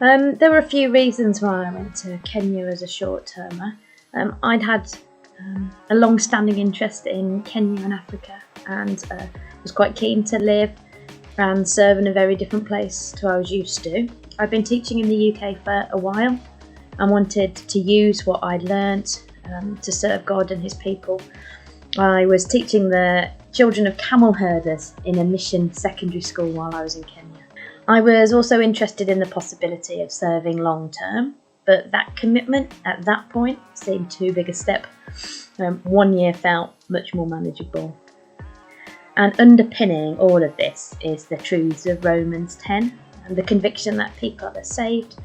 There were a few reasons why I went to Kenya as a short-termer. I'd had a long-standing interest in Kenya and Africa, and was quite keen to live and serve in a very different place to what I was used to. I'd been teaching in the UK for a while and wanted to use what I'd learnt to serve God and his people. I was teaching the children of camel herders in a mission secondary school while I was in Kenya. I was also interested in the possibility of serving long term, but that commitment at that point seemed too big a step. 1 year felt much more manageable. And underpinning all of this is the truths of Romans 10 and the conviction that people are saved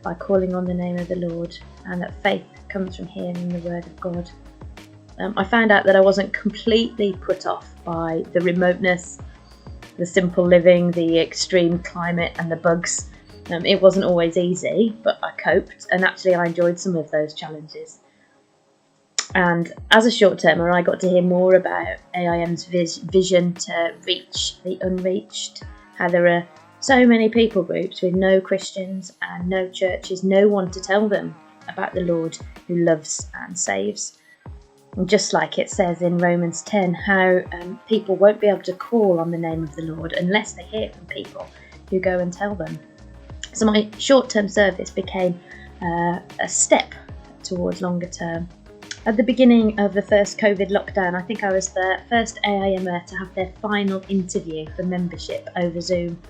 by calling on the name of the Lord, and that faith comes from hearing the word of God. I found out that I wasn't completely put off by the remoteness, the simple living, the extreme climate and the bugs. It wasn't always easy, but I coped, and actually I enjoyed some of those challenges. And as a short-termer, I got to hear more about AIM's vision to reach the unreached, how there are so many people groups with no Christians and no churches, no one to tell them about the Lord who loves and saves. And just like it says in Romans 10, how people won't be able to call on the name of the Lord unless they hear from people who go and tell them. So my short-term service became a step towards longer term. At the beginning of the first COVID lockdown, I think I was the first AIMer to have their final interview for membership over Zoom.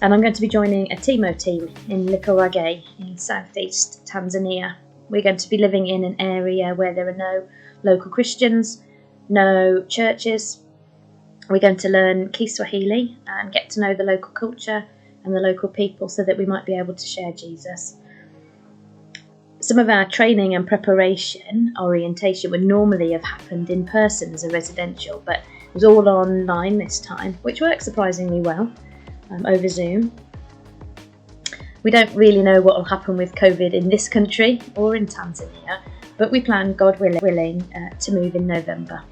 And I'm going to be joining a TIMO team in Likorage in southeast Tanzania. We're going to be living in an area where there are no local Christians, no churches. We're going to learn Kiswahili and get to know the local culture and the local people so that we might be able to share Jesus. Some of our training and preparation, orientation, would normally have happened in person as a residential, but it was all online this time, which worked surprisingly well over Zoom. We don't really know what will happen with COVID in this country or in Tanzania, but we plan, God willing, to move in November.